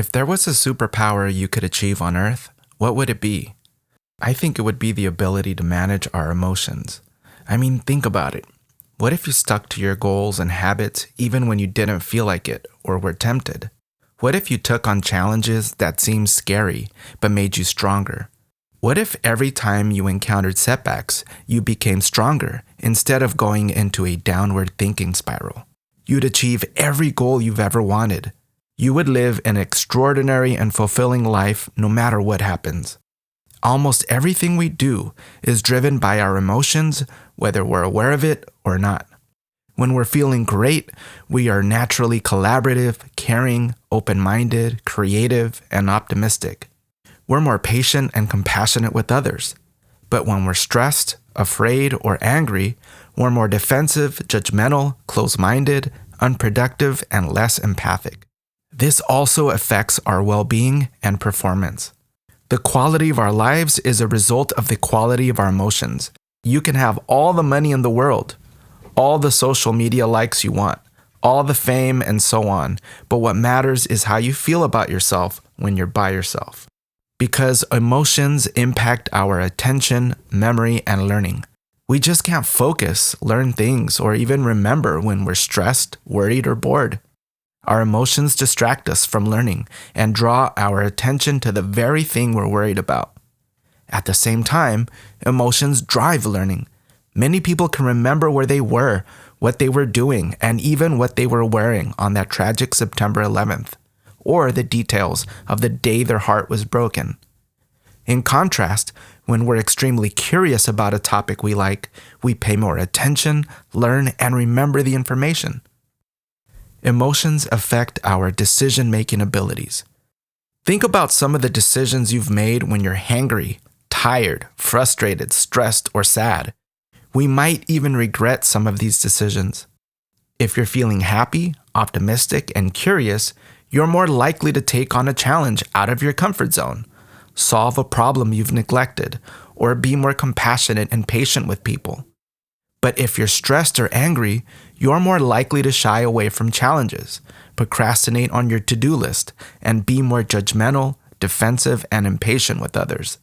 If there was a superpower you could achieve on Earth, what would it be? I think it would be the ability to manage our emotions. I mean, think about it. What if you stuck to your goals and habits even when you didn't feel like it or were tempted? What if you took on challenges that seemed scary but made you stronger? What if every time you encountered setbacks, you became stronger instead of going into a downward thinking spiral? You'd achieve every goal you've ever wanted. You would live an extraordinary and fulfilling life no matter what happens. Almost everything we do is driven by our emotions, whether we're aware of it or not. When we're feeling great, we are naturally collaborative, caring, open-minded, creative, and optimistic. We're more patient and compassionate with others. But when we're stressed, afraid, or angry, we're more defensive, judgmental, close-minded, unproductive, and less empathic. This also affects our well-being and performance. The quality of our lives is a result of the quality of our emotions. You can have all the money in the world, all the social media likes you want, all the fame, and so on, but what matters is how you feel about yourself when you're by yourself. Because emotions impact our attention, memory, and learning. We just can't focus, learn things, or even remember when we're stressed, worried, or bored. Our emotions distract us from learning and draw our attention to the very thing we're worried about. At the same time, emotions drive learning. Many people can remember where they were, what they were doing, and even what they were wearing on that tragic September 11th, or the details of the day their heart was broken. In contrast, when we're extremely curious about a topic we like, we pay more attention, learn, and remember the information. Emotions affect our decision-making abilities. Think about some of the decisions you've made when you're hangry, tired, frustrated, stressed, or sad. We might even regret some of these decisions. If you're feeling happy, optimistic, and curious, you're more likely to take on a challenge out of your comfort zone, solve a problem you've neglected, or be more compassionate and patient with people. But if you're stressed or angry, you're more likely to shy away from challenges, procrastinate on your to-do list, and be more judgmental, defensive, and impatient with others.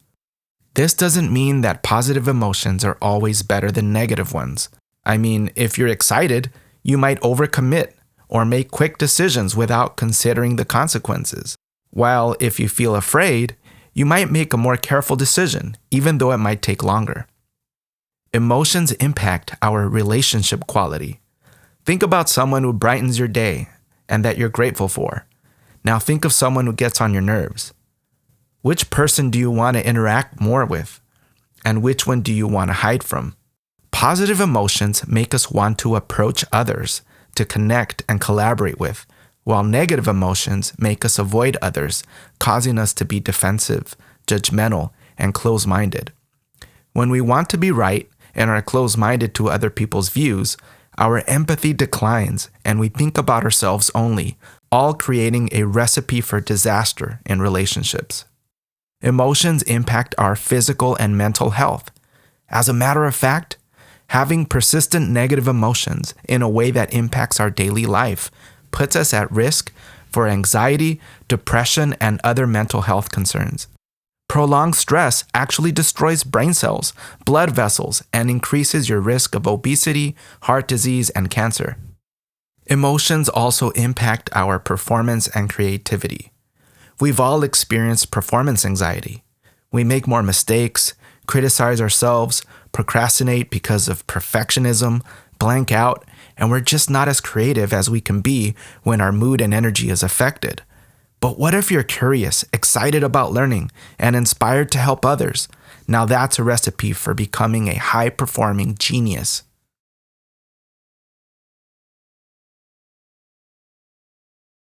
This doesn't mean that positive emotions are always better than negative ones. I mean, if you're excited, you might overcommit or make quick decisions without considering the consequences. While if you feel afraid, you might make a more careful decision, even though it might take longer. Emotions impact our relationship quality. Think about someone who brightens your day and that you're grateful for. Now think of someone who gets on your nerves. Which person do you want to interact more with? And which one do you want to hide from? Positive emotions make us want to approach others, to connect and collaborate with, while negative emotions make us avoid others, causing us to be defensive, judgmental, and close-minded. When we want to be right and are close-minded to other people's views, our empathy declines and we think about ourselves only, all creating a recipe for disaster in relationships. Emotions impact our physical and mental health. As a matter of fact, having persistent negative emotions in a way that impacts our daily life puts us at risk for anxiety, depression, and other mental health concerns. Prolonged stress actually destroys brain cells, blood vessels, and increases your risk of obesity, heart disease, and cancer. Emotions also impact our performance and creativity. We've all experienced performance anxiety. We make more mistakes, criticize ourselves, procrastinate because of perfectionism, blank out, and we're just not as creative as we can be when our mood and energy is affected. But what if you're curious, excited about learning, and inspired to help others? Now that's a recipe for becoming a high-performing genius.